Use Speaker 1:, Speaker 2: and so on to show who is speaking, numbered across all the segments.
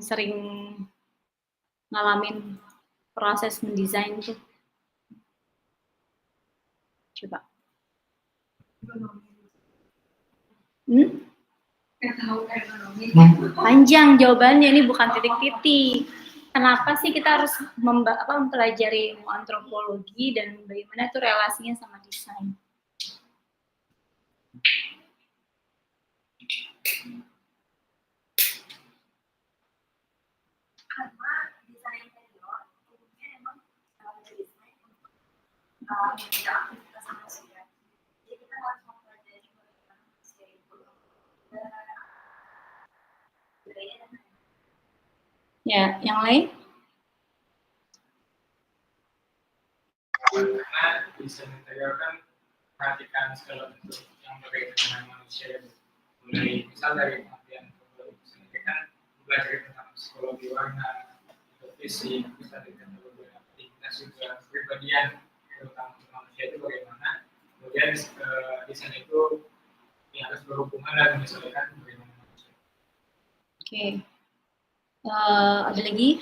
Speaker 1: sering ngalamin proses mendesain tuh. Coba. Panjang jawabannya, ini bukan titik-titik. Kenapa sih kita harus mempelajari antropologi dan bagaimana itu relasinya sama desain?
Speaker 2: Karena desain interior umumnya memang desain untuk aktivitas manusia. Jadi kita harus mempelajari bagaimana manusia itu
Speaker 1: ya, yang lain?
Speaker 3: Karena desain interior kan perhatikan segala bentuk yang berkaitan dengan manusia, mulai misal dari pengertian psikologi kan belajar tentang psikologi warna, fisik, bisa dari teknologi aktivitas juga kepribadian tentang manusia itu bagaimana, kemudian desain itu ya harus berhubungan dan menyesuaikan bagaimana manusia.
Speaker 1: Oke. Ada lagi?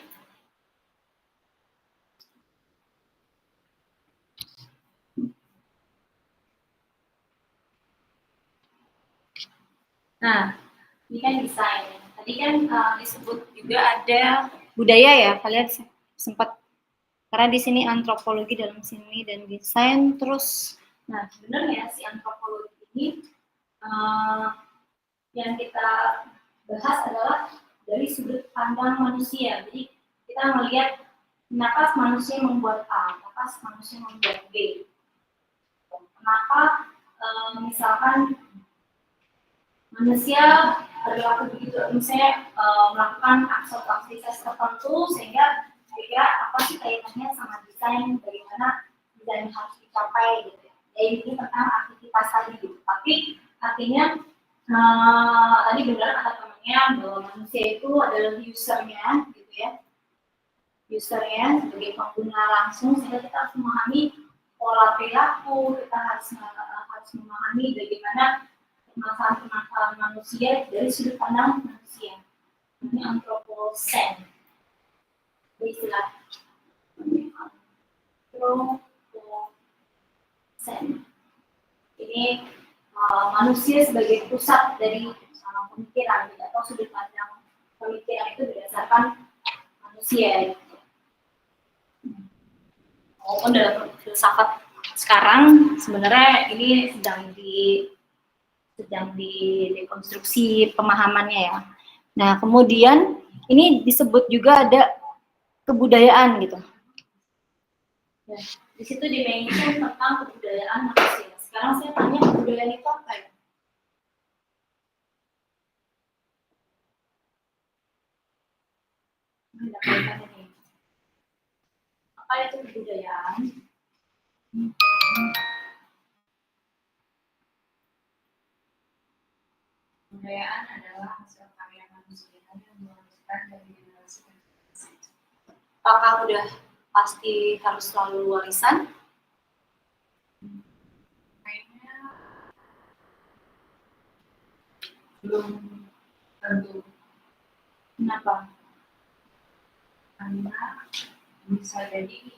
Speaker 1: Nah, ini kan desain. Tadi kan disebut juga ada budaya ya, kalian sempat, karena di sini antropologi dalam sini dan desain terus. Nah, sebenarnya si antropologi ini yang kita bahas adalah dari sudut pandang manusia. Jadi kita melihat kenapa manusia membuat A, kenapa manusia membuat B. Kenapa misalkan manusia berlaku begitu, misalnya melakukan aktivitas tertentu sehingga kira-kira apa sih kaitannya sama desain, bagaimana desain harus dicapai gitu. Jadi ini tentang aktivitas tadi gitu. Tapi artinya tadi benar kata temannya bahwa manusia itu adalah usernya gitu ya. Usernya sebagai pengguna langsung, sehingga kita harus memahami pola perilaku, kita harus memahami bagaimana permasalahan manusia dari sudut pandang manusia. Ini anthropocene. Istilah anthropocene. Ini manusia sebagai pusat dari pemikiran atau sudut pandang pemikiran itu berdasarkan manusia. Walaupun dalam filsafat sekarang sebenarnya ini sedang dikonstruksi pemahamannya ya. Nah, kemudian ini disebut juga ada kebudayaan gitu. Ya, di situ dimention tentang kebudayaan manusia. Sekarang saya tanya, kebudayaan itu apa ya? Apa itu kebudayaan? Kebudayaan adalah hasil karya manusia yang melanjutkan dari generasi ke generasi. Apakah udah pasti harus selalu warisan? Kayaknya belum tentu. Kenapa? Karena bisa jadi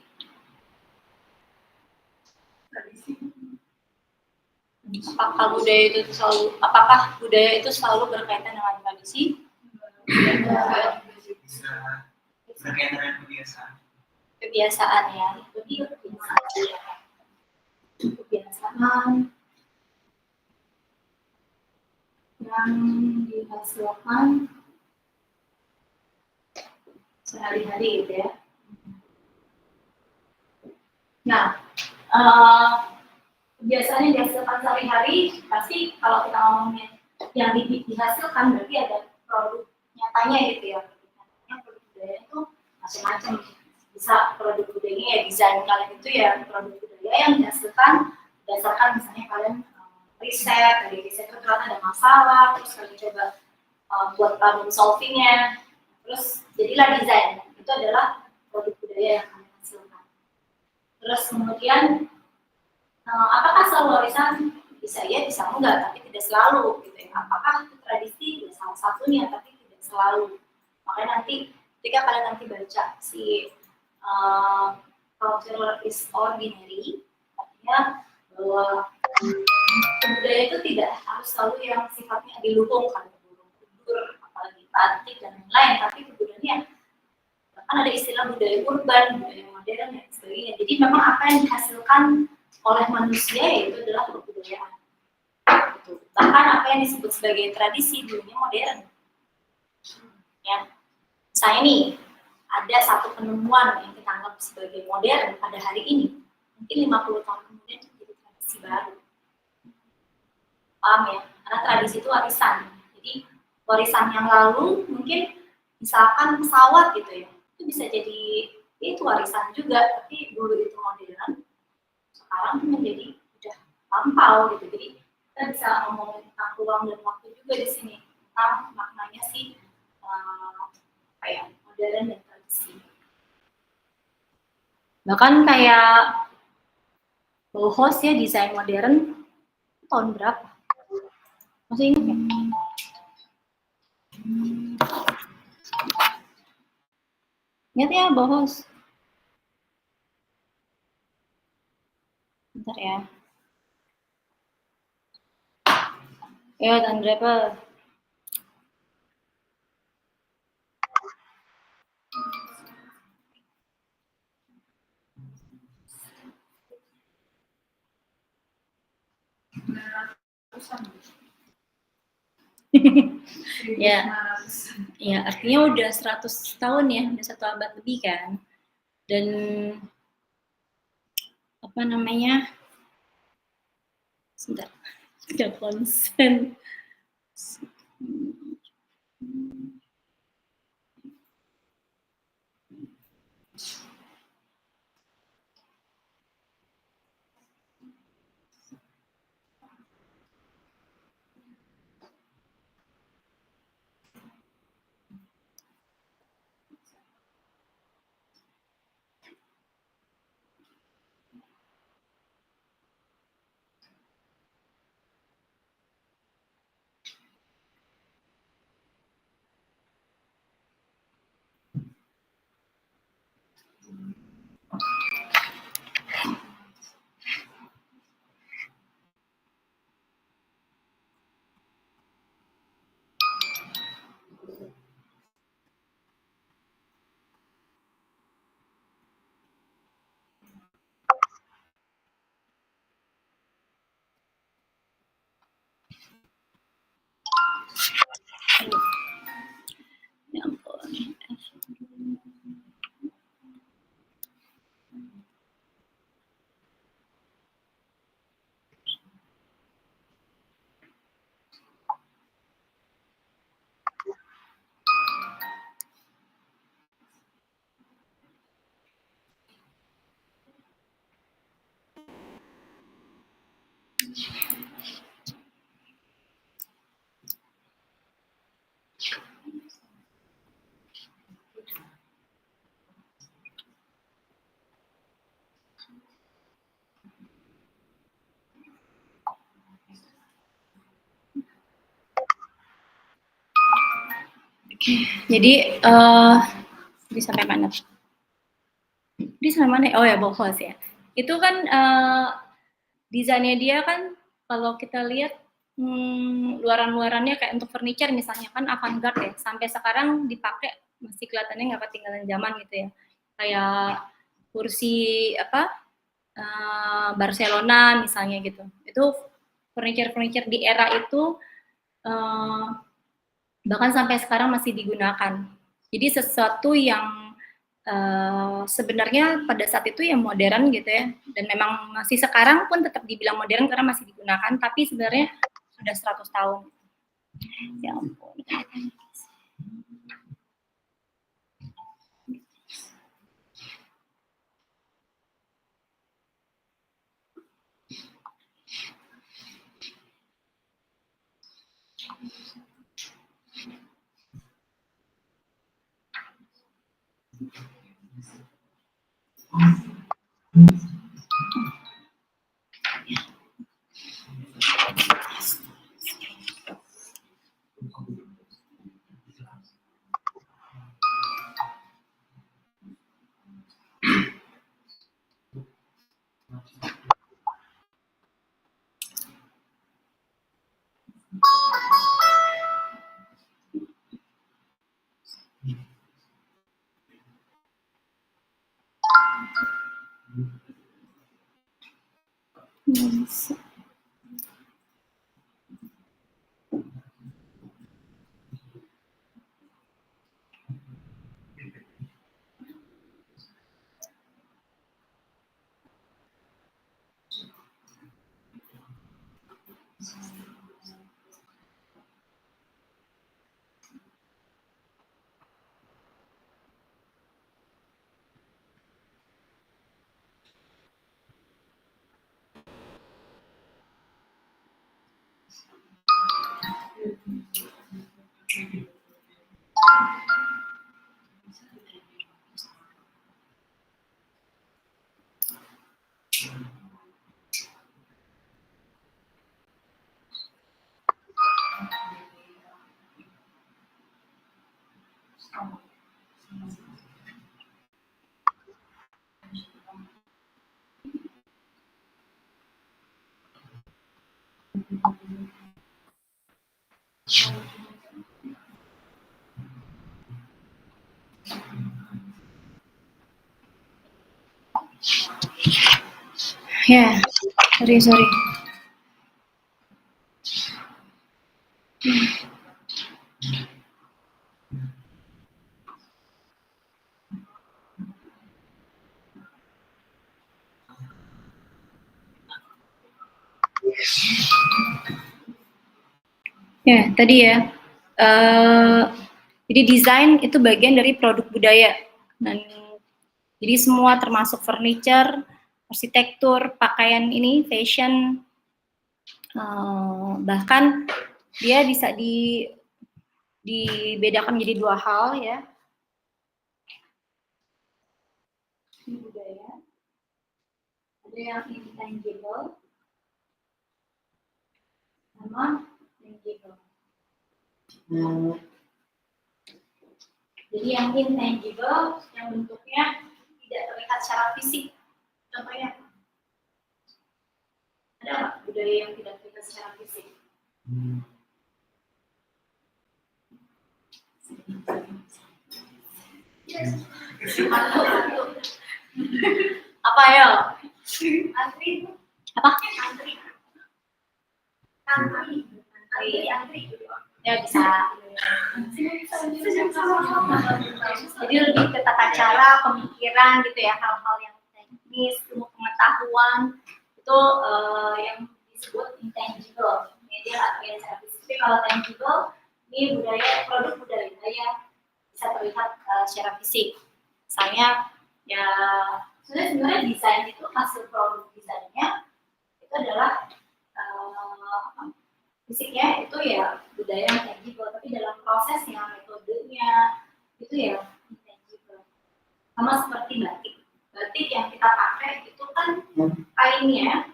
Speaker 1: tradisi. Apakah budaya itu selalu berkaitan dengan tradisi?
Speaker 3: Bisa berkaitan dengan kebiasaan.
Speaker 1: Kebiasaan ya, kebiasaan yang dihasilkan sehari-hari gitu ya. Nah, kebiasaan yang dihasilkan sehari-hari pasti kalau kita ngomongin yang dihasilkan berarti ada produk nyatanya gitu ya. Produk budaya itu macam-macam. Bisa produk budayanya ya desain kalian itu ya produk budaya yang dihasilkan berdasarkan misalnya kalian riset, dari riset itu ternyata ada masalah, terus kalian coba buat problem solvingnya, terus jadilah desain. Itu adalah produk budaya yang kalian hasilkan. Terus kemudian apakah selalu warisan? Bisa ya, bisa enggak, tapi tidak selalu gitu ya. Apakah itu tradisi? Ya, salah satunya, tapi tidak selalu. Maka Makanya nanti ketika kalian nanti baca si culture is ordinary, artinya bahwa budaya itu tidak harus selalu yang sifatnya diluhungkan, kultur, apalagi batik dan lain-lain, tapi kemudiannya kan ada istilah budaya urban, budaya modern dan sebagainya. Jadi memang apa yang dihasilkan oleh manusia yaitu adalah kebudayaan. Gitu. Bahkan apa yang disebut sebagai tradisi dulunya modern. Ya, misalnya nih ada satu penemuan yang kita anggap sebagai modern pada hari ini, mungkin 50 tahun kemudian jadi tradisi baru. Paham ya? Karena tradisi itu warisan. Jadi warisan yang lalu mungkin misalkan pesawat gitu ya, itu bisa jadi itu warisan juga, tapi dulu itu modern, sekarang menjadi udah lampau gitu. Jadi kita bisa ngomongin tentang ruang dan waktu juga di sini tentang maknanya sih kayak modern dan tradisi. Bahkan kayak Bauhaus ya, desain modern tahun berapa? Masih ingat ya? Ingat ya Bauhaus? Bentar ya. Ya, tahun berapa? Ya, ya artinya udah 100 tahun ya, udah 1 abad lebih kan. Dan apa namanya? Sebentar, tidak konsen. Ya ampun. Jadi sampai mana? Di sampai mana? Oh ya, Bauhaus ya. Itu kan desainnya dia kan kalau kita lihat luaran-luarannya kayak untuk furniture misalnya kan avant-garde ya. Sampai sekarang dipakai masih kelihatannya nggak ketinggalan zaman gitu ya. Kayak kursi apa Barcelona misalnya gitu. Itu furniture di era itu bahkan sampai sekarang masih digunakan. Jadi sesuatu yang sebenarnya pada saat itu ya modern gitu ya, dan memang masih sekarang pun tetap dibilang modern karena masih digunakan, tapi sebenarnya sudah 100 tahun. Ya ampun. Ya, sorry. Ya, tadi ya. Jadi desain itu bagian dari produk budaya. Dan jadi semua termasuk furniture, arsitektur, pakaian ini, fashion, bahkan dia bisa dibedakan menjadi dua hal ya. Ini budaya. Ada yang intangible sama tangible. Jadi yang intangible, yang bentuknya tidak terlihat secara fisik. Contohnya, ada nggak budaya yang tidak terlihat secara fisik? Apa ya?
Speaker 2: Antri.
Speaker 1: Apa?
Speaker 2: Antri.
Speaker 1: Ya bisa. Jadi lebih ke tata cara, pemikiran gitu ya, hal-hal yang teknis, ilmu pengetahuan itu yang disebut intangible. Jadi nggak terlihat secara fisik. Tapi kalau tangible ini budaya, produk budaya yang bisa terlihat secara fisik. Misalnya ya sebenarnya desain itu hasil produk desainnya itu adalah fisiknya itu ya budaya yang tangible, tapi dalam prosesnya, metodenya itu ya intangible. Sama seperti batik. Batik yang kita pakai itu kan kainnya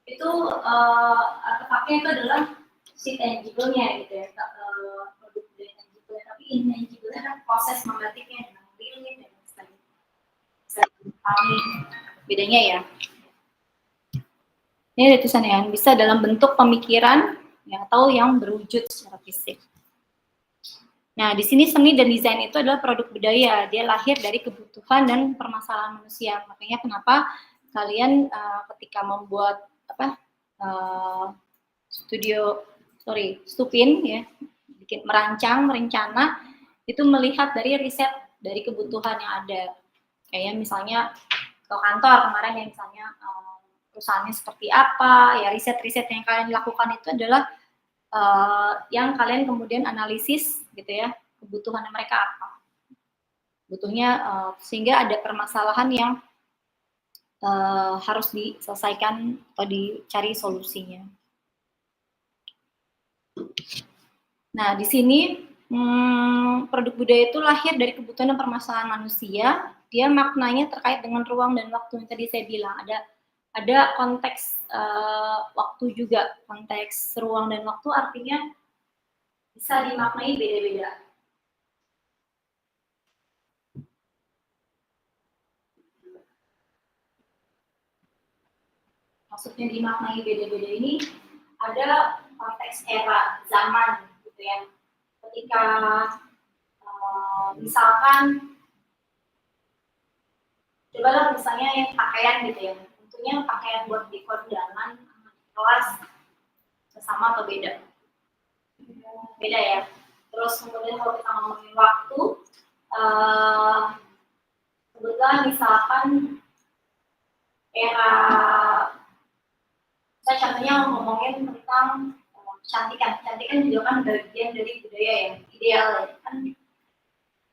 Speaker 1: itu artefaknya itu adalah si tangible-nya gitu ya, produk budaya tangible. Tapi intangible-nya kan proses membatiknya dengan lilin dan sebagainya. Bisa dipahami bedanya ya. Ini ada tulisannya yang bisa dalam bentuk pemikiran ya, atau yang berwujud secara fisik. Nah, di sini seni dan desain itu adalah produk budaya. Dia lahir dari kebutuhan dan permasalahan manusia. Makanya kenapa kalian ketika membuat stupin ya, bikin merancang, merencana itu melihat dari riset dari kebutuhan yang ada. Kayak misalnya ke kantor kemarin yang misalnya perusahaannya seperti apa, ya riset-riset yang kalian lakukan itu adalah yang kalian kemudian analisis gitu ya, kebutuhan mereka apa. Butuhnya sehingga ada permasalahan yang harus diselesaikan atau dicari solusinya. Nah, di sini produk budaya itu lahir dari kebutuhan dan permasalahan manusia. Dia maknanya terkait dengan ruang dan waktu yang tadi saya bilang. Ada konteks waktu juga, konteks ruang dan waktu artinya bisa dimaknai beda-beda. Maksudnya dimaknai beda-beda ini ada konteks era zaman gitu ya. Ketika Misalkan cobalah misalnya yang pakaian gitu ya, tentunya pakaian buat di kondangan kelas sama atau beda? Beda ya. Terus kemudian kalau kita ngomongin waktu, kebetulan misalkan era, saya contohnya ngomongin tentang kecantikan. Kecantikan juga kan bagian dari budaya yang ideal ya. Kan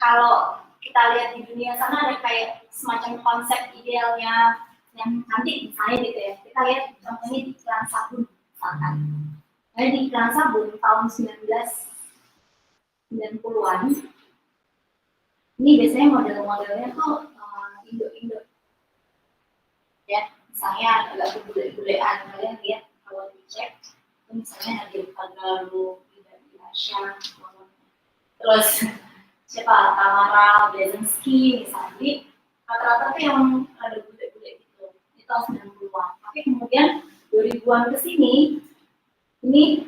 Speaker 1: kalau kita lihat di dunia sana ada kayak semacam konsep idealnya yang cantik misalnya gitu ya. Kita lihat contohnya di iklan sabun misalkan. Nah, di iklan sabun tahun 1990-an ini biasanya model-modelnya tuh Indo-Indo ya, misalnya agak bule-bulean, kalian lihat kalau dicek misalnya Nadia Pagalu, Ida Syam, terus siapa Tamara Blazensky misalnya, rata-rata tuh yang ada bule-bule gitu di tahun 90-an. Tapi kemudian 2000-an ke sini ini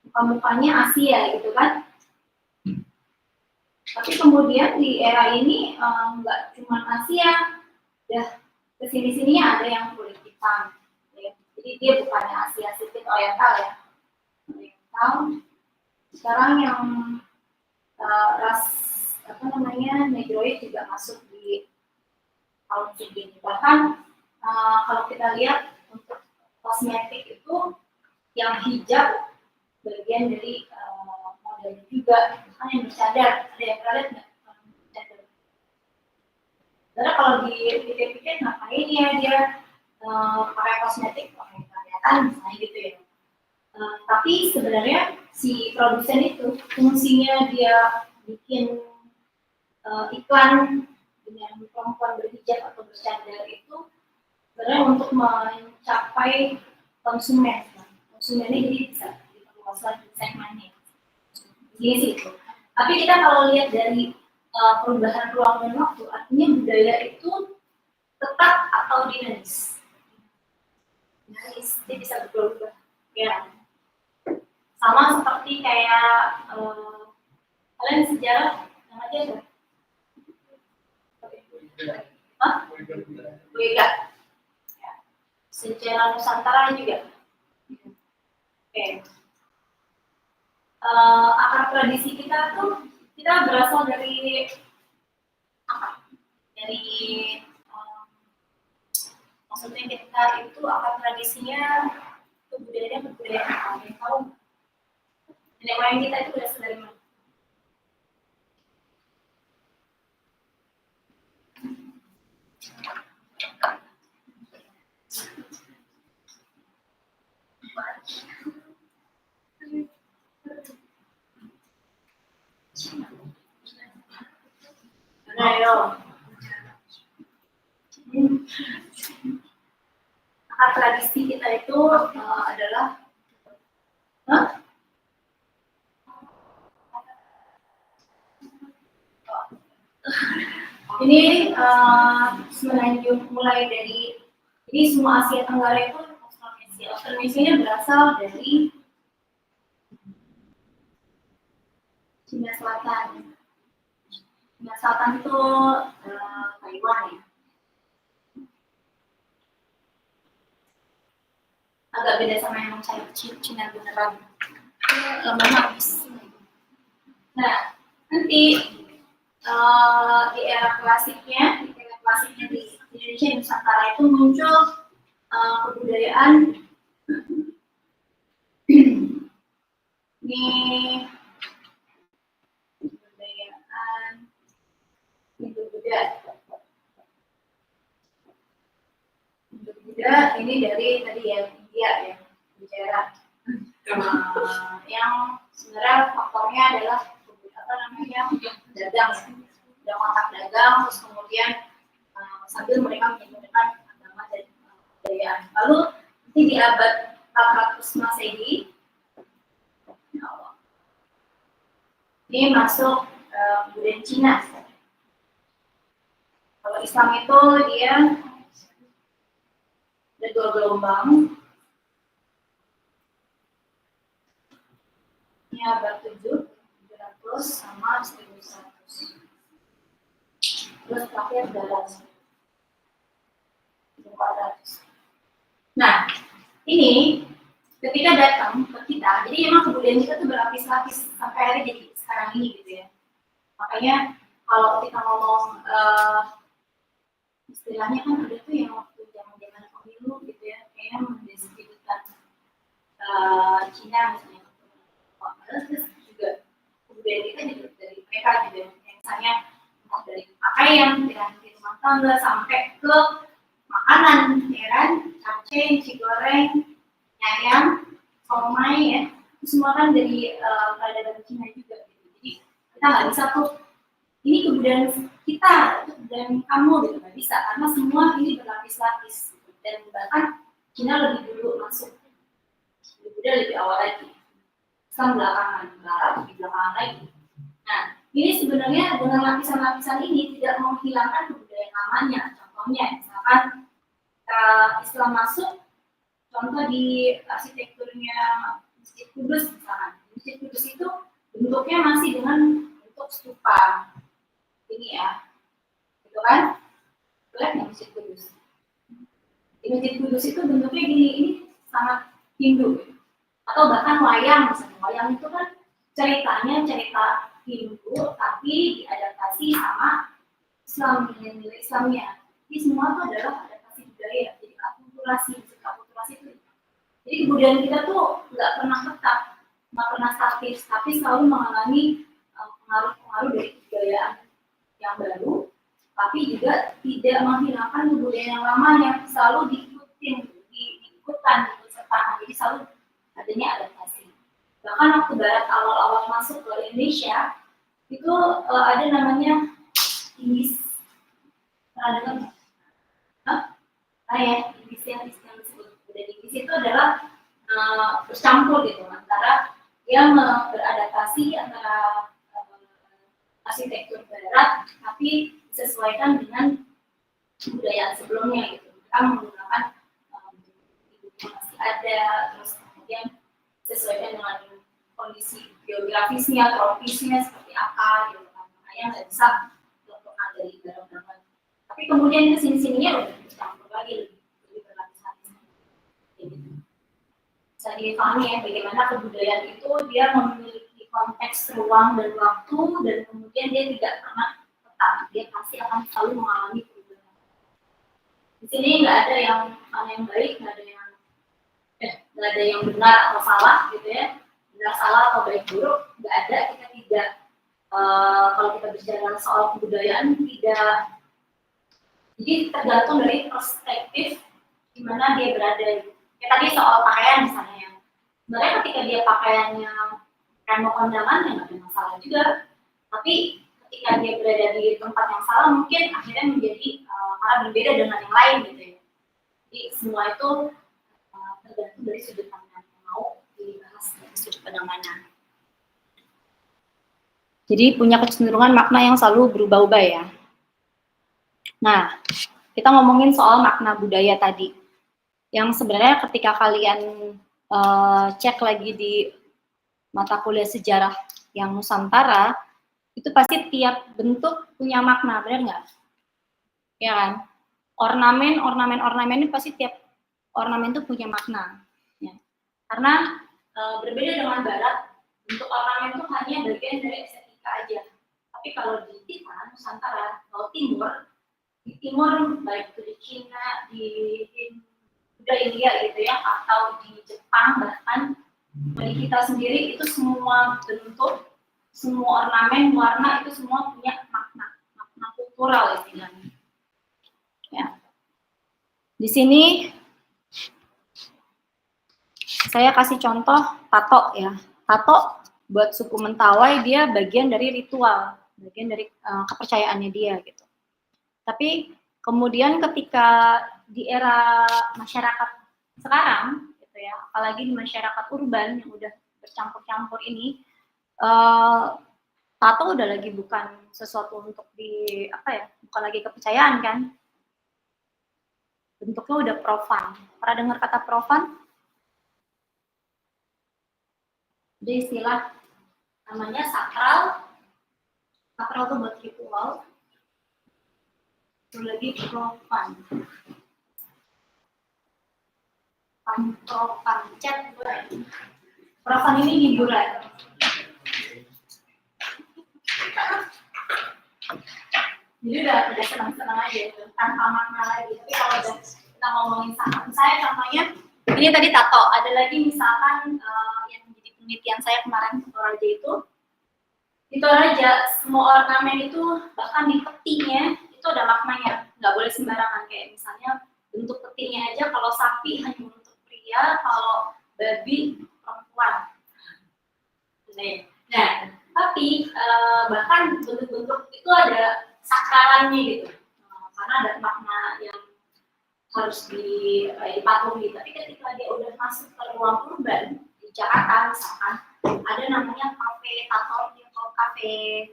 Speaker 1: muka-mukanya Asia gitu kan. Tapi kemudian di era ini nggak cuma Asia, udah kesini-sininya ada yang kulit hitam. Ya. Jadi dia bukannya Asia sedikit Oriental ya. Oriental. Sekarang yang ras apa namanya negroid juga masuk di tahun segini. Bahkan kalau kita lihat untuk kosmetik itu yang hijab bagian dari modelnya juga, kan yang bercadar, ada yang pernah lihat nggak? Karena kalau dipikir-pikir ngapain ya dia pakai kosmetik, pakai kelihatan misalnya gitu ya. Tapi sebenarnya si produsen itu fungsinya dia bikin iklan dengan perempuan berhijab atau bercadar itu sebenarnya untuk mencapai konsumen. Konsumennya jadi bisa diperluas lagi segmennya. Ini sih itu. Tapi kita kalau lihat dari perubahan ruang dan waktu, artinya budaya itu tetap atau dinamis. Dinamis, dia bisa berubah. Ya. Sama seperti kayak kalian sejarah yang aja ya? Hah? Buega. Ya. Sejarah Nusantara juga. Oke. Akar tradisi kita tuh kita berasal dari apa? Dari maksudnya kita itu akar tradisinya kebudayaan apa? Yang tahu? Nenek moyang kita itu berasal dari mana? Ayo. Akar tradisi kita itu adalah ini semenanjung mulai dari ini semua Asia Tenggara itu Austronesianya berasal dari Cina Selatan. Cina Selatan itu Taiwan ya. Agak beda sama yang Cina beneran. Lama habis. Nah, nanti di era klasiknya di Indonesia dan Nusantara itu muncul kebudayaan ini kebudayaan Indo-Buddha. Indo-Buddha ini dari tadi ya India ya, bicara yang sebenarnya faktornya adalah apa namanya dagang, kontak dagang, terus kemudian sambil mereka menyebutkan agama dan kebudayaan. Lalu nanti di abad 400 Masehi ini masuk kebudayaan Cina. Kalau Islam itu dia ada 2 gelombang. Ini abad 700 sama 1100. terus terakhir darat. Nah, ini ketika datang ke kita, jadi emang kebudayaan kita tuh berlapis-lapis sampai hari jadi sekarang ini gitu ya. Makanya kalau kita ngomong istilahnya kan ada tuh yang waktu zaman pemilu gitu ya, kayaknya mendeskripsikan Cina misalnya. Terus juga kebudayaan kita juga dari mereka juga, misalnya entah dari pakaian, dari rumah tangga sampai ke makanan, ya kan, capcay, nasi goreng, ayam, somai ya, itu semua kan dari peradaban Cina juga. Gitu. Jadi kita nggak bisa tuh ini kebudayaan kita, itu kebudayaan kamu gitu, nggak bisa karena semua ini berlapis-lapis gitu. Dan bahkan Cina lebih dulu masuk, lebih awal lagi, Islam belakangan, Barat lebih belakangan lagi. Nah, ini sebenarnya dengan lapisan-lapisan ini tidak menghilangkan kebudayaan lamanya. Contohnya, misalkan Islam masuk, contoh di arsitekturnya Masjid Kudus misalkan. Masjid Kudus itu bentuknya masih dengan bentuk stupa. Ini ya, gitu kan? Lihat nggak Masjid Kudus? Di Masjid Kudus itu bentuknya gini, ini sangat Hindu. Atau bahkan wayang, misalnya wayang itu kan ceritanya cerita Hindu, tapi diadaptasi sama Islam, nilai Islamnya. Ini semua itu adalah adaptasi budaya, jadi akulturasi itu. Jadi kebudayaan kita tuh nggak pernah tetap, nggak pernah statis, tapi selalu mengalami pengaruh-pengaruh dari kebudayaan yang baru, tapi juga tidak menghilangkan kebudayaan yang lama yang selalu diikutkan, disertakan. Jadi selalu adanya adaptasi. Bahkan waktu Barat awal-awal masuk ke Indonesia, itu ada namanya Indis. Pernah dengar nggak? Ya, Indis yang disebut budaya Indis itu adalah bercampur gitu antara dia beradaptasi antara arsitektur Barat, tapi disesuaikan dengan budaya sebelumnya gitu. Kita menggunakan yang masih ada, terus kemudian sesuaikan dengan kondisi geografisnya, tropisnya seperti apa gitu kan. Makanya nggak bisa lepas dari barang-barang. Tapi kemudian kesini-sininya udah bercampur lagi, lebih berlapis-lapis. Gitu. Bisa dipahami ya bagaimana kebudayaan itu dia memiliki konteks ruang dan waktu, dan kemudian dia tidak pernah tetap, dia pasti akan selalu mengalami perubahan. Di sini nggak ada yang mana yang baik, nggak ada yang benar atau salah gitu ya, benar salah atau baik buruk, nggak ada. Kita tidak kalau kita bicara soal kebudayaan tidak, jadi tergantung dari perspektif di mana dia berada. Ya tadi soal pakaian misalnya, yang sebenarnya ketika dia pakaiannya remo kondaman ya nggak ada masalah juga, tapi ketika dia berada di tempat yang salah mungkin akhirnya menjadi karena berbeda dengan yang lain gitu ya. Jadi semua itu tergantung dari sudut pandang yang mau dibahas dari sudut pandang mana. Jadi punya kecenderungan makna yang selalu berubah-ubah ya. Nah, kita ngomongin soal makna budaya tadi, yang sebenarnya ketika kalian cek lagi di mata kuliah sejarah yang Nusantara, itu pasti tiap bentuk punya makna, benar nggak? Ya kan? Ornamen ini pasti tiap ornamen itu punya makna. Ya. Karena berbeda dengan Barat, bentuk ornamen itu hanya bagian dari estetika aja. Tapi kalau di kita, Nusantara, Laut Timur, di timur, baik itu di Cina, di India gitu ya, atau di Jepang bahkan, di kita sendiri itu semua bentuk, semua ornamen, warna itu semua punya makna kultural istilahnya. Ya. Di sini saya kasih contoh tato ya. Tato buat suku Mentawai dia bagian dari ritual, bagian dari kepercayaannya dia gitu. Tapi kemudian ketika di era masyarakat sekarang gitu ya, apalagi di masyarakat urban yang udah bercampur-campur ini, tato udah lagi bukan sesuatu untuk bukan lagi kepercayaan kan, bentuknya udah profan. Pernah dengar kata profan? Ada istilah namanya sakral. Sakral itu buat ritual. Satu lagi profan. Profan chat gue. Profan ini hiburan. Jadi udah senang-senang aja gitu, tanpa makna lagi. Tapi kalau udah kita ngomongin saham, saya contohnya ini tadi tato. Ada lagi misalkan yang menjadi penelitian saya kemarin di Toraja di Toraja semua ornamen itu bahkan di petinya itu ada maknanya, nggak boleh sembarangan. Kayak misalnya bentuk petinya aja, kalau sapi hanya untuk pria, kalau babi perempuan. Nah, tapi bahkan bentuk-bentuk itu ada sakralannya gitu, karena ada makna yang harus dipatuhi. Tapi ketika dia udah masuk ke ruang urban di Jakarta misalkan, ada namanya kafe tato, kafe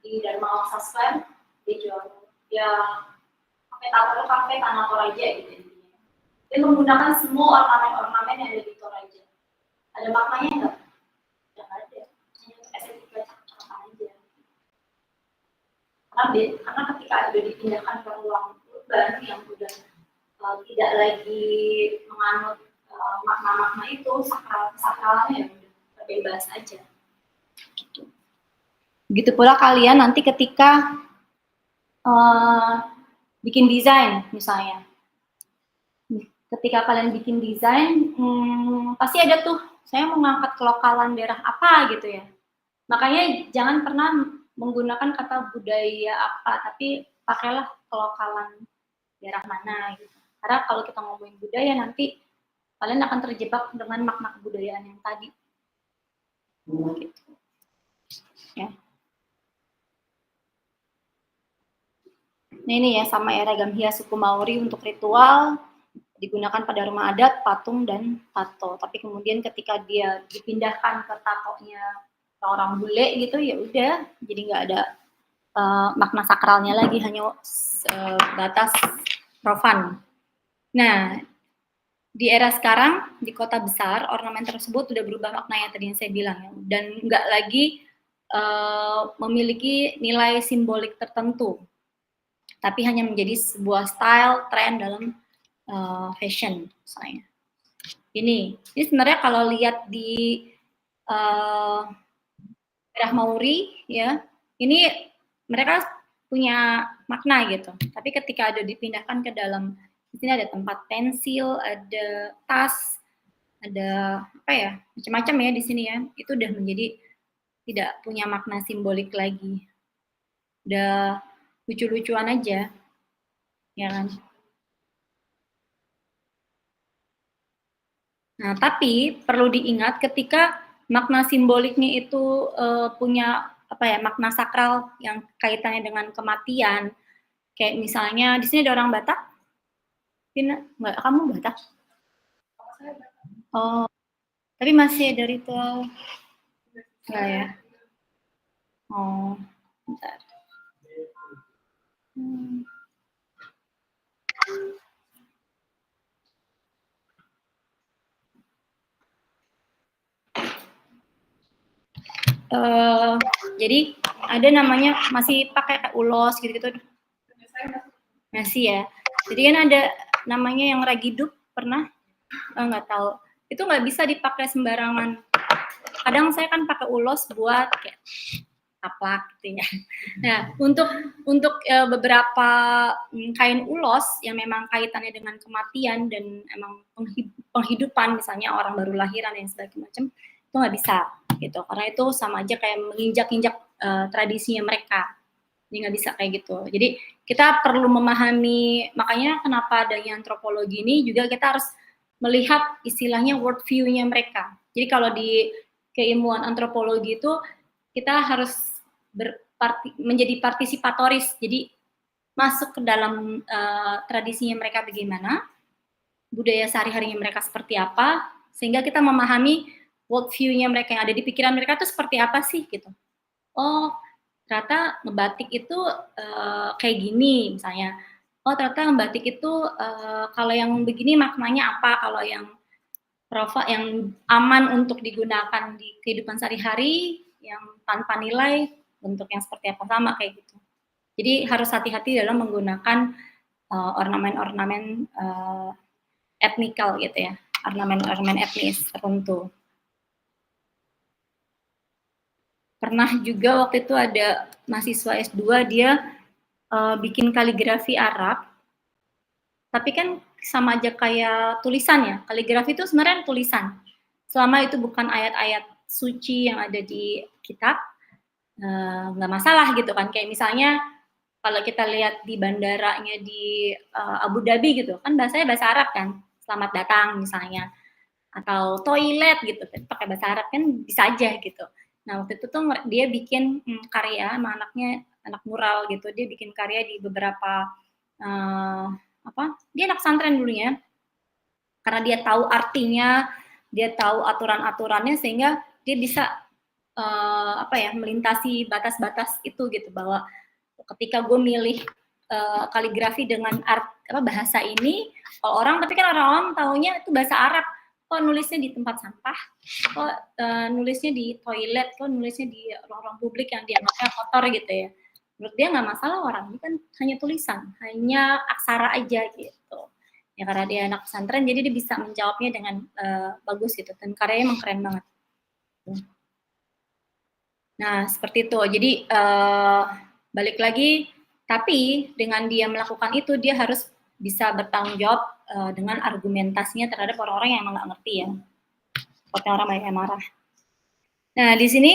Speaker 1: di Dharma Wangsa Square, dia jual ya kafe tato, kafe tanah Toraja gitu. Dia menggunakan semua ornamen-ornamen yang ada di Toraja. Ada maknanya nggak? Nggak ada. Hanya untuk estetika cakep-cakepan aja. Karena ketika sudah dipindahkan ke ruang urban yang sudah tidak lagi menganut makna-makna itu, sakralannya udah bebas aja. Gitu. Begitu pula kalian nanti ketika bikin desain misalnya. Ketika kalian bikin desain, pasti ada tuh, saya mau ngangkat kelokalan daerah apa gitu ya. Makanya jangan pernah menggunakan kata budaya apa, tapi pakailah kelokalan daerah mana gitu. Karena kalau kita ngomongin budaya nanti kalian akan terjebak dengan makna kebudayaan yang tadi. Gitu. Ya. Nah, ini ya sama ya, ragam hias suku Maori untuk ritual digunakan pada rumah adat, patung, dan tato. Tapi kemudian ketika dia dipindahkan ke tatonya orang bule gitu, ya udah, jadi nggak ada makna sakralnya lagi, hanya batas profan. Nah, di era sekarang di kota besar ornamen tersebut sudah berubah maknanya tadi yang saya bilang ya, dan nggak lagi memiliki nilai simbolik tertentu, tapi hanya menjadi sebuah style, tren dalam fashion misalnya. Ini sebenarnya kalau lihat di daerah Maori ya, ini mereka punya makna gitu. Tapi ketika ada dipindahkan ke dalam, di sini ada tempat pensil, ada tas, ada apa ya, macam-macam ya di sini ya. Itu udah menjadi tidak punya makna simbolik lagi. Udah lucu-lucuan aja, ya kan? Nah, tapi perlu diingat ketika makna simboliknya itu punya apa ya, makna sakral yang kaitannya dengan kematian. Kayak misalnya di sini ada orang Batak. Pina, enggak, kamu Batak? Oh, tapi masih ada ritual. Enggak ya? Oh, bentar. Jadi ada namanya masih pakai ulos gitu-gitu. Masih ya. Jadi kan ada namanya yang ragidup, pernah? Nggak tahu. Itu nggak bisa dipakai sembarangan. Kadang saya kan pakai ulos buat kayak taplak gitu ya. Nah, untuk beberapa kain ulos yang memang kaitannya dengan kematian dan emang penghidupan, misalnya orang baru lahiran dan sebagainya macam, itu nggak bisa gitu. Karena itu sama aja kayak menginjak-injak tradisinya mereka. Jadi nggak bisa kayak gitu. Jadi kita perlu memahami, makanya kenapa adanya antropologi ini juga kita harus melihat istilahnya world view-nya mereka. Jadi kalau di keilmuan antropologi itu kita harus menjadi partisipatoris, jadi masuk ke dalam tradisinya mereka bagaimana, budaya sehari-harinya mereka seperti apa, sehingga kita memahami world view-nya mereka yang ada di pikiran mereka itu seperti apa sih gitu. Oh, ternyata ngebatik itu kayak gini misalnya. Oh, ternyata ngebatik itu kalau yang begini maknanya apa, kalau yang yang aman untuk digunakan di kehidupan sehari-hari, yang tanpa nilai bentuk yang seperti apa, sama kayak gitu.
Speaker 4: Jadi harus hati-hati dalam menggunakan ornamen-ornamen etnikal gitu ya, ornamen-ornamen etnis tertentu. Pernah juga waktu itu ada mahasiswa S2 dia bikin kaligrafi Arab, tapi kan sama aja kayak tulisan ya. Kaligrafi itu sebenarnya tulisan. Selama itu bukan ayat-ayat suci yang ada di kitab, nggak masalah gitu kan. Kayak misalnya kalau kita lihat di bandaranya di Abu Dhabi gitu, kan bahasanya bahasa Arab kan. Selamat datang misalnya. Atau toilet gitu, pakai bahasa Arab kan bisa aja gitu. Nah waktu itu tuh dia bikin karya sama anaknya, anak mural gitu, dia bikin karya di beberapa dia anak pesantren dulunya, karena dia tahu artinya, dia tahu aturan-aturannya sehingga dia bisa melintasi batas-batas itu gitu, bahwa ketika gue milih kaligrafi dengan bahasa ini, kalau orang tapi kan orang-orang taunya itu bahasa Arab, kok nulisnya di tempat sampah, kok nulisnya di toilet, kok nulisnya di ruang-ruang publik yang dianggapnya kotor gitu ya. Menurut dia nggak masalah, orang ini kan hanya tulisan, hanya aksara aja gitu. Ya karena dia anak pesantren, jadi dia bisa menjawabnya dengan bagus gitu, dan karyanya emang keren banget. Nah seperti itu, jadi balik lagi, tapi dengan dia melakukan itu, dia harus bisa bertanggung jawab dengan argumentasinya terhadap orang-orang yang emang nggak ngerti ya. Seperti orang banyak yang marah. Nah, di sini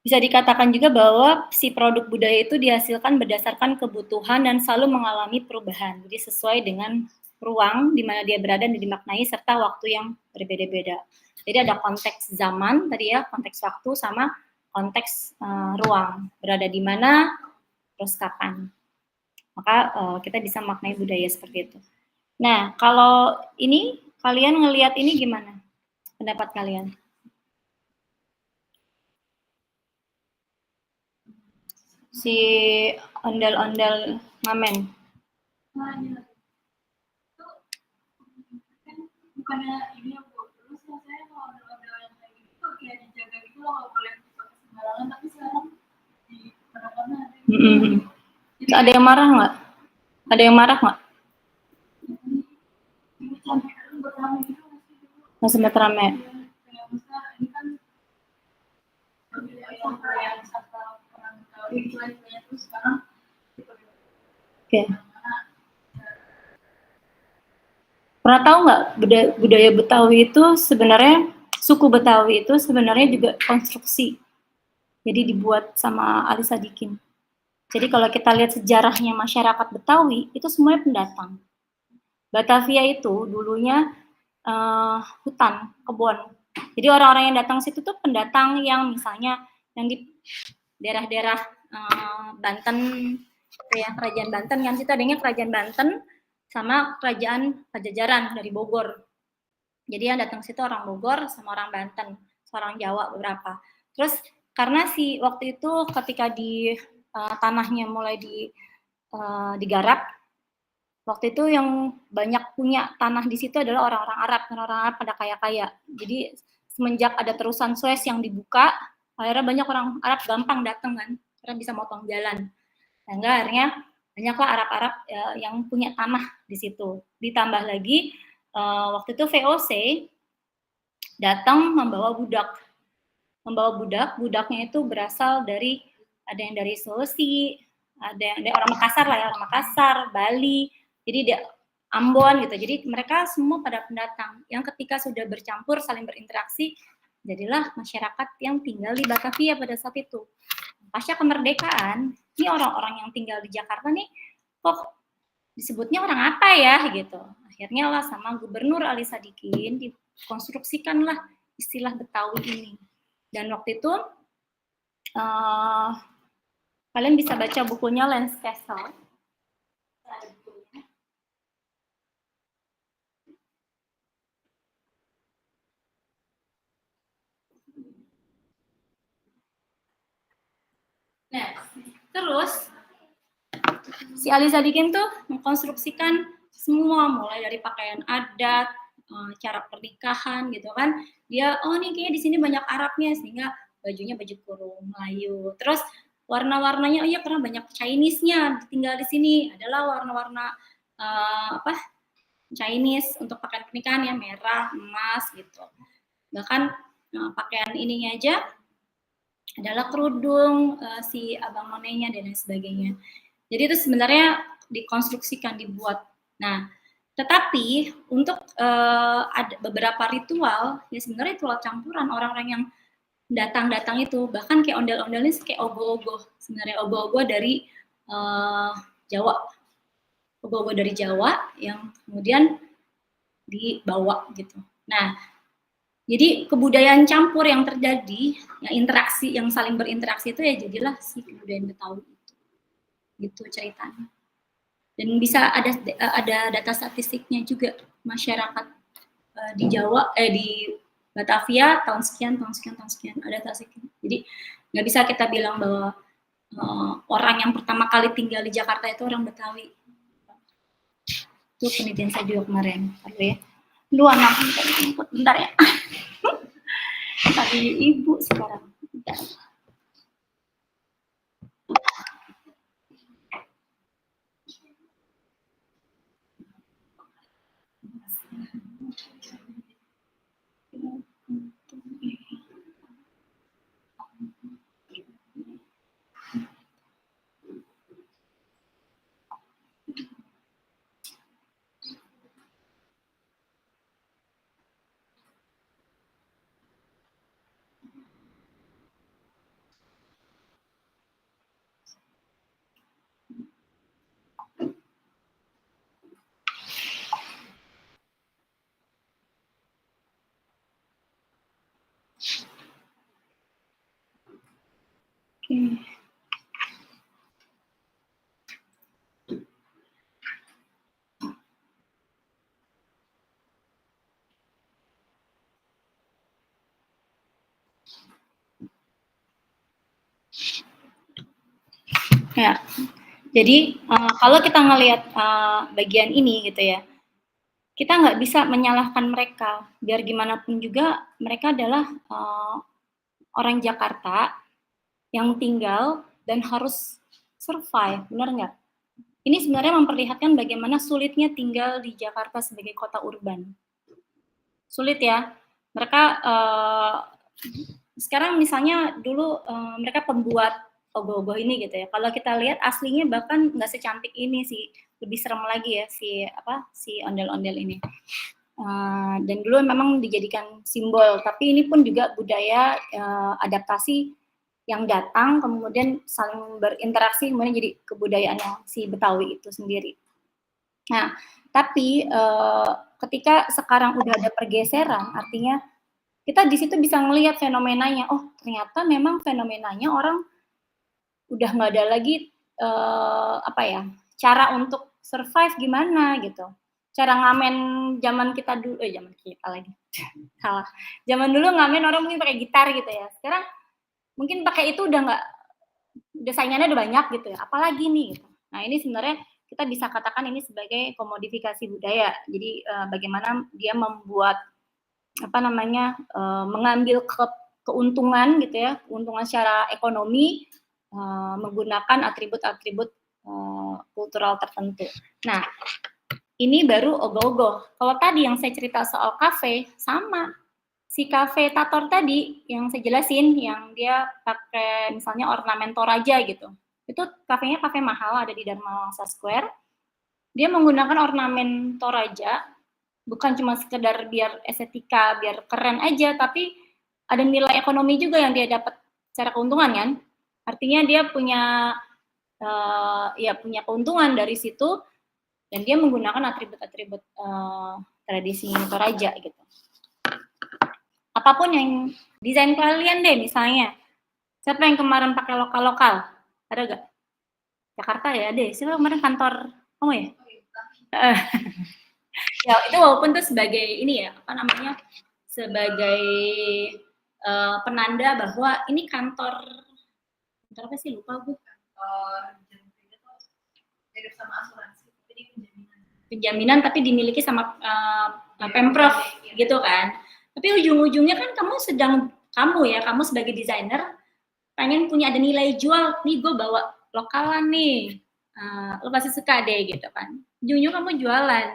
Speaker 4: bisa dikatakan juga bahwa si produk budaya itu dihasilkan berdasarkan kebutuhan dan selalu mengalami perubahan. Jadi sesuai dengan ruang di mana dia berada dan dimaknai serta waktu yang berbeda-beda. Jadi ada konteks zaman tadi ya, konteks waktu sama konteks ruang. Berada di mana, terus kapan. Maka kita bisa maknai budaya seperti itu. Nah, kalau ini kalian ngelihat ini gimana? Pendapat kalian? Si ondel-ondel ngamen.
Speaker 2: Bukannya ini yang terus saya kalau ondel-ondel yang kayak gitu kayak dijaga gitu loh, nggak boleh sembarangan, tapi sekarang di mana-mana ada.
Speaker 4: Ada yang marah nggak? Ada yang marah nggak? Nggak sempat rame. Oke. Pernah tahu nggak budaya Betawi itu sebenarnya, suku Betawi itu sebenarnya juga konstruksi. Jadi dibuat sama Ali Sadikin. Jadi kalau kita lihat sejarahnya masyarakat Betawi, itu semuanya pendatang. Batavia itu dulunya hutan, kebun. Jadi orang-orang yang datang situ tuh pendatang yang misalnya yang di daerah-daerah Banten, ya kerajaan Banten, yang situ adanya kerajaan Banten sama kerajaan Pajajaran dari Bogor. Jadi yang datang situ orang Bogor sama orang Banten, orang Jawa beberapa. Terus karena si waktu itu ketika di tanahnya mulai digarap, waktu itu yang banyak punya tanah di situ adalah orang-orang Arab, dan orang Arab pada kaya-kaya. Jadi semenjak ada terusan Suez yang dibuka, akhirnya banyak orang Arab gampang datang kan, karena bisa motong jalan. Sehingga akhirnya banyaklah Arab-Arab yang punya tanah di situ. Ditambah lagi waktu itu VOC datang membawa budak. Budaknya itu berasal dari, ada yang dari Sulawesi, ada yang dari orang Makassar lah ya, orang Makassar, Bali, jadi Ambon gitu. Jadi mereka semua pada pendatang yang ketika sudah bercampur saling berinteraksi, jadilah masyarakat yang tinggal di Batavia pada saat itu. Pasca kemerdekaan, ini orang-orang yang tinggal di Jakarta nih kok disebutnya orang apa ya gitu. Akhirnya lah sama Gubernur Ali Sadikin dikonstruksikanlah istilah Betawi ini. Dan waktu itu kalian bisa baca bukunya Lens Castle. Nah, terus si Ali Sadikin tuh mengkonstruksikan semua, mulai dari pakaian adat, cara pernikahan gitu kan. Dia, oh nih kayaknya di sini banyak Arabnya, sehingga bajunya baju kurung Melayu. Terus warna-warnanya, oh iya karena banyak Chinese-nya tinggal di sini, adalah warna-warna Chinese untuk pakaian pernikahan ya, merah, emas gitu. Bahkan pakaian ininya aja adalah kerudung si abang nonenya dan lain sebagainya. Jadi itu sebenarnya dikonstruksikan, dibuat. Nah, tetapi untuk ada beberapa ritual, ya sebenarnya ritual campuran orang-orang yang datang-datang itu, bahkan kayak ondel-ondelnya kayak ogoh-ogoh, sebenarnya ogoh-ogoh dari Jawa. Ogoh-ogoh dari Jawa yang kemudian dibawa gitu. Nah, jadi kebudayaan campur yang terjadi, yang interaksi, yang saling berinteraksi itu ya jadilah si kebudayaan Betawi itu. Gitu ceritanya. Dan bisa ada data statistiknya juga, masyarakat di Jawa, di Batavia tahun sekian, ada data statistiknya. Jadi nggak bisa kita bilang bahwa orang yang pertama kali tinggal di Jakarta itu orang Betawi. Itu penelitian saya juga kemarin, ya. Lu anak bentar ya. Tadi ibu sekarang. Bentar. Ya, jadi kalau kita ngelihat bagian ini gitu ya, kita nggak bisa menyalahkan mereka. Biar gimana pun juga mereka adalah orang Jakarta yang tinggal dan harus survive, benar nggak? Ini sebenarnya memperlihatkan bagaimana sulitnya tinggal di Jakarta sebagai kota urban. Sulit ya. Mereka sekarang misalnya dulu mereka pembuat ogoh-ogoh ini gitu ya. Kalau kita lihat aslinya bahkan nggak secantik ini sih, lebih serem lagi ya si ondel-ondel ini. Dan dulu memang dijadikan simbol, tapi ini pun juga budaya adaptasi yang datang kemudian saling berinteraksi kemudian jadi kebudayaan yang si Betawi itu sendiri. Nah, tapi ketika sekarang udah ada pergeseran, artinya kita di situ bisa ngelihat fenomenanya. Oh, ternyata memang fenomenanya orang udah nggak ada lagi cara untuk survive gimana gitu. Cara ngamen zaman kita dulu, zaman kita lagi salah. Zaman dulu ngamen orang mungkin pakai gitar gitu ya. Sekarang mungkin pakai itu udah saingannya udah banyak gitu ya. Apalagi nih gitu. Nah, ini sebenarnya kita bisa katakan ini sebagai komodifikasi budaya. Jadi bagaimana dia membuat mengambil keuntungan gitu ya, keuntungan secara ekonomi menggunakan atribut-atribut kultural tertentu. Nah, ini baru ogoh-ogoh. Kalau tadi yang saya cerita soal kafe, sama. Si kafe Tator tadi yang saya jelasin, yang dia pakai misalnya ornamen Toraja gitu. Itu kafenya kafe mahal, ada di Dharma Wangsa Square. Dia menggunakan ornamen Toraja, bukan cuma sekedar biar estetika, biar keren aja, tapi ada nilai ekonomi juga yang dia dapat secara keuntungan kan. Artinya dia punya punya keuntungan dari situ, dan dia menggunakan atribut-atribut tradisi Toraja gitu. Apapun yang desain kalian deh misalnya. Siapa yang kemarin pakai lokal-lokal? Ada gak? Jakarta ya deh. Siapa kemarin kantor kamu ya? Ya itu walaupun itu sebagai ini ya, sebagai penanda bahwa ini kantor apa sih, lupa gue.
Speaker 2: Hidup sama asuransi, jadi
Speaker 4: penjaminan tapi dimiliki sama Pemprov gitu kan. Tapi ujung-ujungnya kan kamu sebagai desainer pengen punya ada nilai jual, nih gue bawa lokalan nih, lo pasti suka deh gitu kan. Ujung-ujung kamu jualan,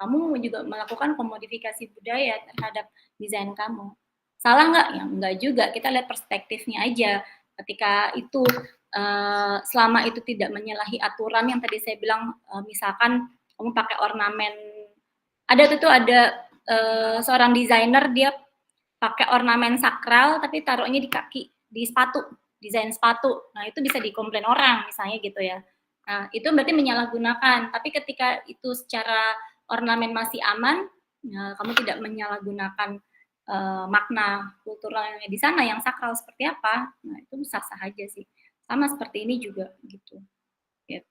Speaker 4: kamu juga melakukan komodifikasi budaya terhadap desain kamu. Salah nggak? Ya enggak juga, kita lihat perspektifnya aja. Ketika itu selama itu tidak menyalahi aturan yang tadi saya bilang, misalkan kamu pakai ornamen, ada seorang desainer dia pakai ornamen sakral tapi taruhnya di kaki, di sepatu, desain sepatu. Nah, itu bisa dikomplain orang misalnya gitu ya. Nah, itu berarti menyalahgunakan. Tapi ketika itu secara ornamen masih aman, nah, kamu tidak menyalahgunakan makna kulturalnya di sana yang sakral seperti apa, nah itu sah-sah aja sih. Sama seperti ini juga gitu. Gitu.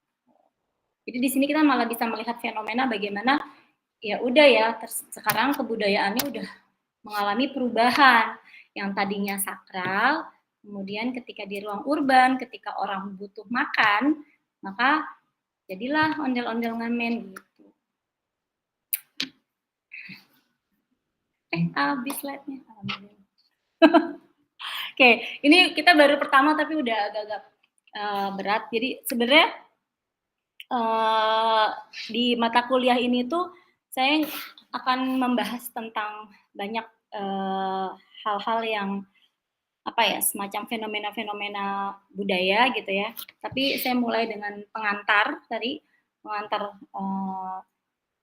Speaker 4: Jadi di sini kita malah bisa melihat fenomena bagaimana ya udah ya sekarang kebudayaannya udah mengalami perubahan yang tadinya sakral, kemudian ketika di ruang urban, ketika orang butuh makan, maka jadilah ondel-ondel ngamen gitu. Habis slide-nya. Oke, ini kita baru pertama tapi udah agak-agak berat. Jadi sebenarnya di mata kuliah ini tuh saya akan membahas tentang banyak hal-hal yang apa ya, semacam fenomena-fenomena budaya gitu ya. Tapi saya mulai dengan pengantar tadi, pengantar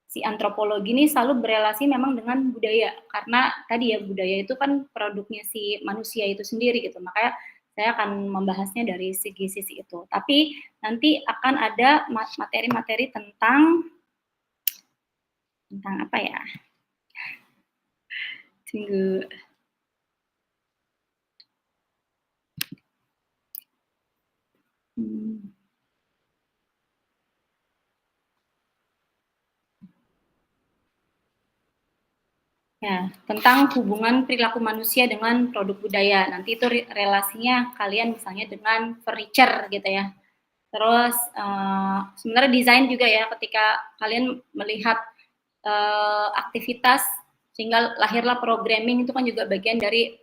Speaker 4: si antropologi ini selalu berelasi memang dengan budaya, karena tadi ya budaya itu kan produknya si manusia itu sendiri gitu, makanya saya akan membahasnya dari sisi itu. Tapi nanti akan ada materi-materi tentang apa ya? Tunggu. Ya, tentang hubungan perilaku manusia dengan produk budaya. Nanti itu relasinya kalian misalnya dengan furniture gitu ya. Terus sebenarnya desain juga ya, ketika kalian melihat aktivitas sehingga lahirlah programming, itu kan juga bagian dari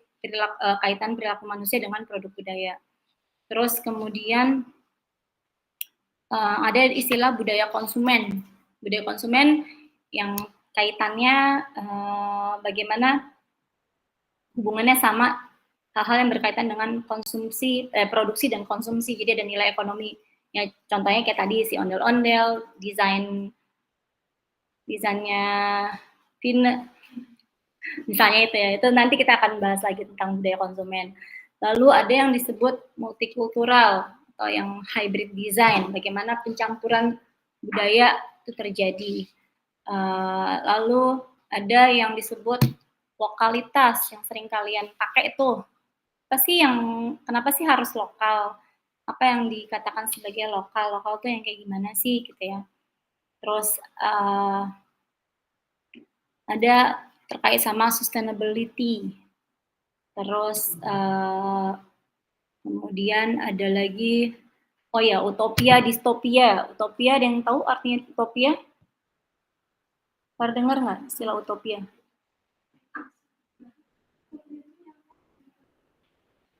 Speaker 4: kaitan perilaku manusia dengan produk budaya. Terus kemudian ada istilah budaya konsumen. Budaya konsumen yang kaitannya bagaimana hubungannya sama hal-hal yang berkaitan dengan konsumsi, produksi dan konsumsi, jadi ada nilai ekonomi. Ya, contohnya kayak tadi si ondel-ondel, desainnya Vina, misalnya itu ya, itu nanti kita akan bahas lagi tentang budaya konsumen. Lalu ada yang disebut multikultural atau yang hybrid design, bagaimana pencampuran budaya itu terjadi. Lalu ada yang disebut lokalitas yang sering kalian pakai itu. Kenapa sih harus lokal? Apa yang dikatakan sebagai lokal? Lokal itu yang kayak gimana sih gitu ya. Terus ada terkait sama sustainability. Terus kemudian ada lagi, oh ya, utopia, distopia. Utopia, ada yang tahu artinya utopia? Pernah dengar nggak istilah utopia?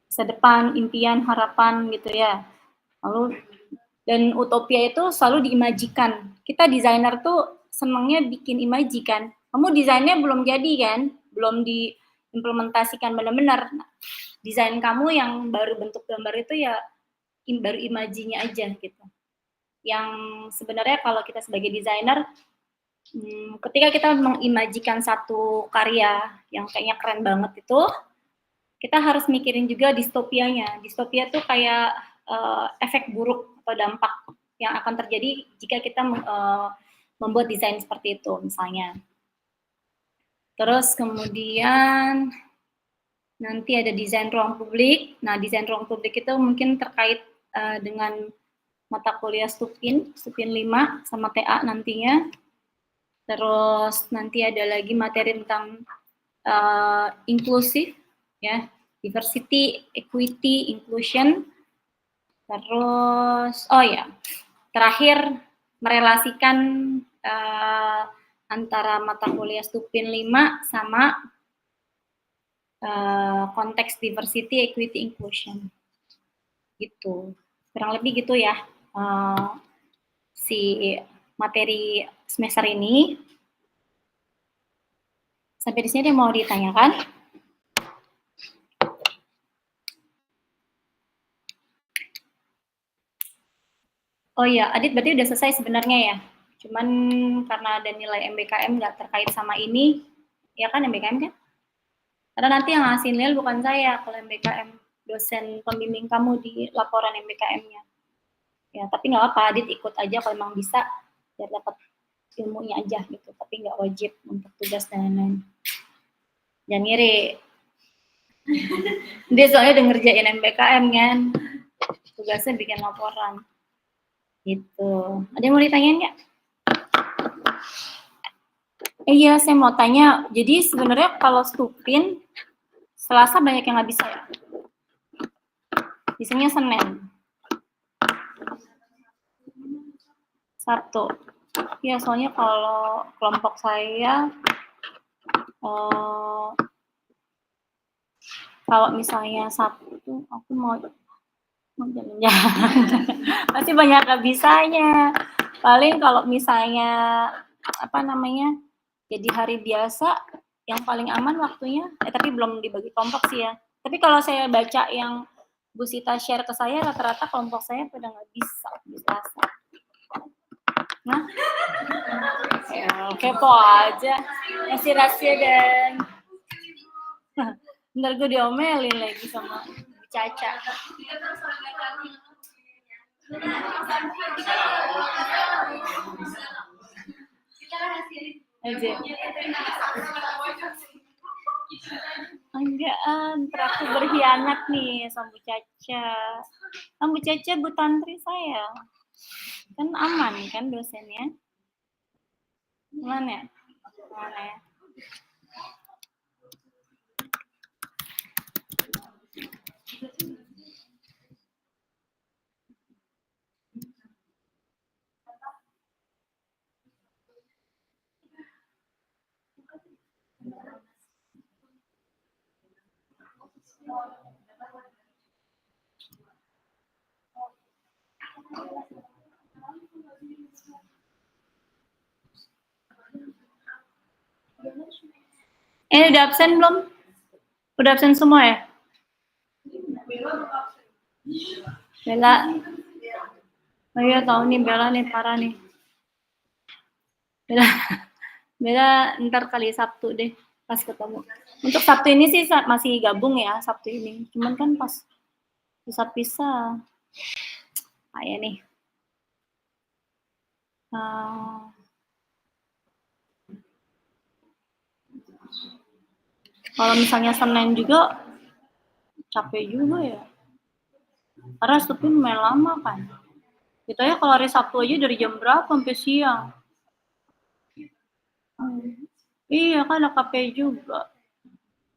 Speaker 4: Masa depan, impian, harapan gitu ya. Lalu dan utopia itu selalu diimajikan. Kita desainer tuh senangnya bikin imaji kan. Kamu desainnya belum jadi kan, belum diimplementasikan benar-benar. Nah, desain kamu yang baru bentuk gambar itu ya baru imajinya aja gitu. Yang sebenarnya kalau kita sebagai desainer, ketika kita mengimajikan satu karya yang kayaknya keren banget itu, kita harus mikirin juga distopianya. Distopia tuh kayak efek buruk atau dampak yang akan terjadi jika kita membuat desain seperti itu misalnya. Terus kemudian nanti ada desain ruang publik. Nah, desain ruang publik itu mungkin terkait dengan mata kuliah Stupin 5 sama TA nantinya. Terus nanti ada lagi materi tentang inklusif, ya, diversity, equity, inclusion. Terus, oh ya, terakhir merelasikan antara mata kuliah Stupin 5 sama konteks diversity, equity, inclusion. Gitu. Kurang lebih gitu ya si materi semester ini. Sampai di sini ada yang mau ditanyakan? Oh iya, Adit berarti udah selesai sebenarnya ya. Cuman karena ada nilai MBKM nggak terkait sama ini, ya kan MBKM kan? Karena nanti yang ngasih nilai bukan saya, kalau MBKM dosen pembimbing kamu di laporan MBKM-nya. Ya, tapi nggak apa, Adit ikut aja kalau emang bisa, biar dapat ilmunya aja gitu. Tapi nggak wajib untuk tugas dan lain-lain. Jangan ngiri. Dia soalnya udah ngerjain MBKM kan, tugasnya bikin laporan. Gitu. Ada yang mau ditanyain nggak? Iya, saya mau tanya. Jadi sebenarnya kalau Stupin, Selasa banyak yang nggak bisa ya? Bisanya Senin. Sabtu. Ya, soalnya kalau kelompok saya, kalau misalnya Sabtu, aku mau jalan-jalan. Masih banyak nggak bisanya. Paling kalau misalnya, jadi hari biasa, yang paling aman waktunya, tapi belum dibagi kelompok sih ya. Tapi kalau saya baca yang Bu Sita share ke saya, rata-rata kelompok saya pada nggak bisa di Selasa. Nah, ya, kepo aja. Masih rahasia dan ntar gue diomelin lagi sama Caca. Aja. Enggak, ntar aku berkhianat nih sama Bu Caca. Bu Caca Bu Tantri saya. Kan aman kan dosennya? Gimana ya? Gimana ya? Udah absen belum? Udah absen semua ya? Bella. Oh iya, tahu nih Bella nih parah nih. Bella ntar kali Sabtu deh pas ketemu. Untuk Sabtu ini sih masih gabung ya Sabtu ini. Cuman kan pas pisah-pisah. Kayak nih. Kalau misalnya Senin juga capek juga ya. Karena Stupin main lama kan. Gitu ya kalau hari Sabtu aja dari jam berapa sampai siang. Iya kan ada KP juga.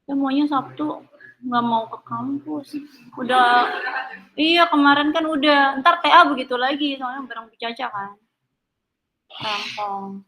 Speaker 4: Ya maunya Sabtu nggak mau ke kampus. Udah, iya kemarin kan udah. Ntar TA begitu lagi soalnya bareng Bu Caca kan. Rampung.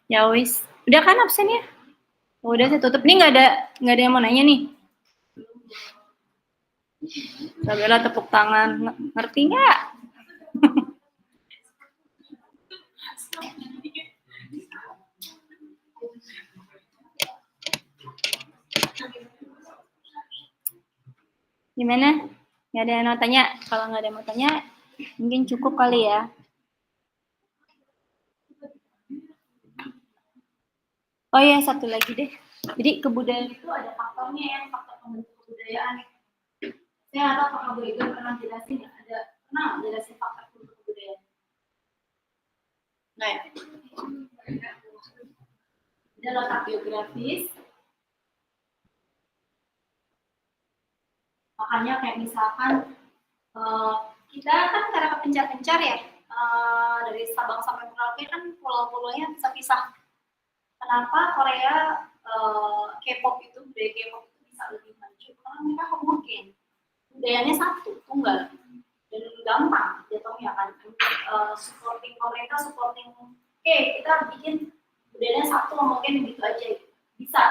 Speaker 4: Ya wis, udah kan absennya? Udah saya tutup. Nih nggak ada yang mau nanya nih. Sabella tepuk tangan, ngerti nggak? Gimana? Nggak ada yang mau tanya? Kalau nggak ada yang mau tanya, mungkin cukup kali ya. Oh iya, satu lagi deh. Jadi kebudayaan itu ada faktornya ya, faktor pembentuk kebudayaan. Saya nggak tahu apakah Bu Ega pernah jelasin, pernah jelasin faktor pembentuk kebudayaan. Nah ya. Ada letak geografis. Makanya kayak misalkan kita kan karena pencar-pencar ya, dari Sabang sampai Merauke kan pulau-pulaunya bisa pisah. Kenapa Korea
Speaker 1: K-pop itu, budaya K-pop itu bisa lebih maju karena mereka homogen, budayanya satu, tunggal, dan gampang jatuhnya kan. Supporting pemerintah, supporting, oke, kita bikin budayanya satu, homogen gitu aja, bisa.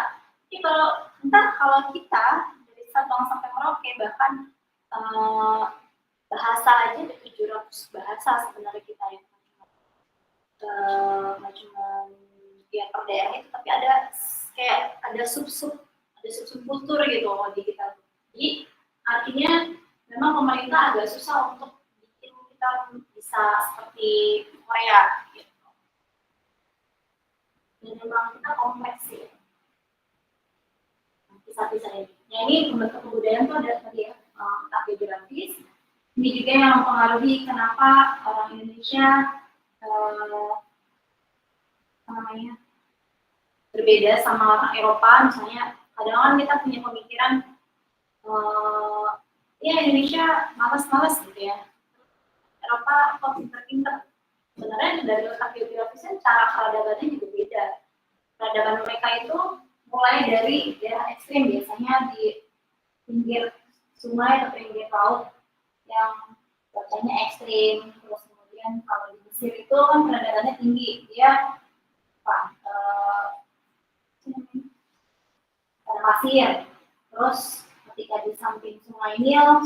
Speaker 1: Tapi kalau kita dari Sabang sampai Merauke, bahkan bahasa aja ada 700 bahasa sebenarnya kita yang nggak cuma ya per daerah itu, tapi ada sub-sub kultur gitu di kita. Jadi artinya memang pemerintah agak susah untuk bikin kita bisa seperti Korea gitu. Dan memang kita kompleks sih. Bisa ini. Nah, ini pembentuk kebudayaan itu ada tadi ya, letak geografis. Ini juga yang mempengaruhi kenapa orang Indonesia berbeda sama orang Eropa. Misalnya kadang-kadang kita punya pemikiran ya Indonesia malas-malas gitu ya, Eropa kok pinter-pinter. Sebenarnya dari letak geografisnya cara peradabannya juga beda. Peradaban mereka itu mulai dari daerah ekstrim, biasanya di pinggir sungai atau pinggir laut yang cuacanya ekstrim. Terus kemudian kalau di Mesir itu kan peradabannya tinggi, dia ada pasir. Terus ketika di samping sungai Nil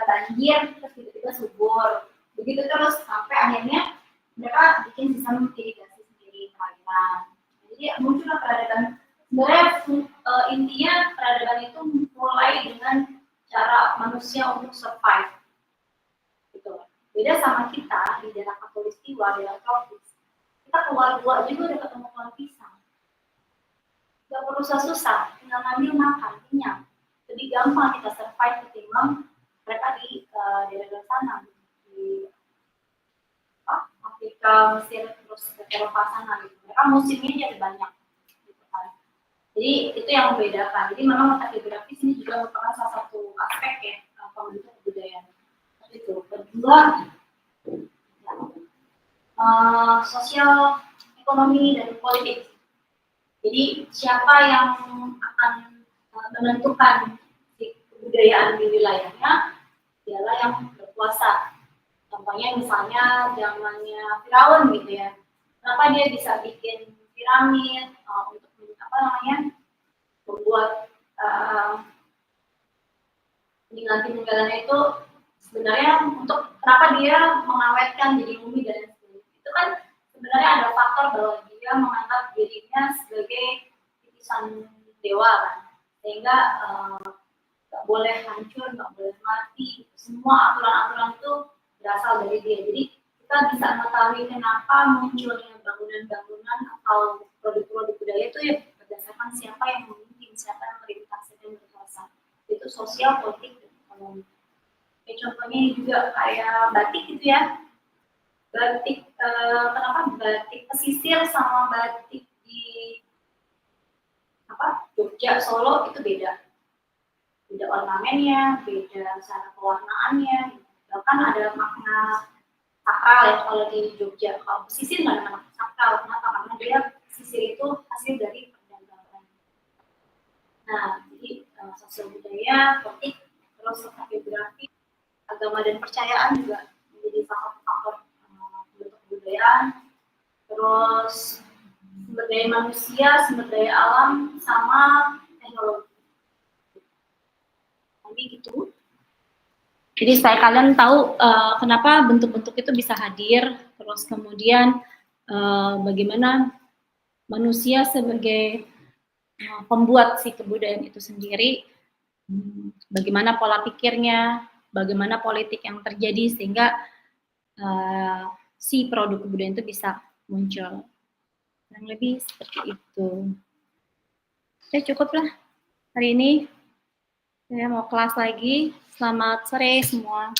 Speaker 1: banjir, terus tiba-tiba subur. Begitu terus sampai akhirnya mereka bikin sistem irigasi sendiri, perairan. Jadi muncullah peradaban. Sebenarnya intinya peradaban itu mulai dengan cara manusia untuk survive. Gitu. Beda sama kita di daerah Katulistiwa, daerah tropis. Kita keluar gua juga udah ketemu pohon pisang. Gak perlu susah, tinggal ngambil makan, kenyang. Lebih gampang kita survive ketimbang mereka di daerah sana, di Afrika, Mesir, terus ke Eropa sana gitu. Mereka musimnya jadi banyak. Jadi itu yang membedakan. Jadi memang letak geografis ini juga merupakan salah satu aspek ya pembentuk kebudayaan. Itu kedua, sosial, ekonomi dan politik. Jadi siapa yang akan menentukan kebudayaan di wilayahnya, dialah yang berkuasa. Contohnya misalnya zamannya Firaun gitu ya. Kenapa dia bisa bikin piramid untuk membuat peninggalan-peninggalannya itu sebenarnya untuk kenapa dia mengawetkan jadi mumi dan sebagainya. Itu kan sebenarnya ada faktor bahwa dia menganggap dirinya sebagai titisan dewa kan, sehingga nggak boleh hancur, nggak boleh mati. Semua aturan-aturan itu berasal dari dia. Jadi kita bisa mengetahui kenapa munculnya bangunan-bangunan atau produk-produk budaya itu ya berdasarkan siapa yang memimpin, siapa yang merintah, siapa yang berkuasa. Itu sosial, politik, dan ekonomi. Contohnya juga kayak batik gitu ya. Batik, kenapa batik pesisir sama batik di Jogja, Solo itu beda. Beda ornamennya, beda cara pewarnaannya. Bahkan ada makna sakral ya kalau di Jogja. Kalau pesisir nggak ada makna sakral. Kenapa? Karena dia pesisir itu hasil dari perdagangan. Nah, jadi sosial budaya, politik, terus geografi, agama dan percayaan juga menjadi salah satu faktor bentuk kebudayaan. Terus sumber daya manusia, sumber daya alam, sama teknologi. Jadi gitu. Jadi supaya kalian tahu kenapa bentuk-bentuk itu bisa hadir, terus kemudian bagaimana manusia sebagai pembuat si kebudayaan itu sendiri, bagaimana pola pikirnya, bagaimana politik yang terjadi sehingga si produk kebudayaan itu bisa muncul. Kurang lebih seperti itu. Oke, cukuplah hari ini. Saya mau kelas lagi. Selamat sore semua.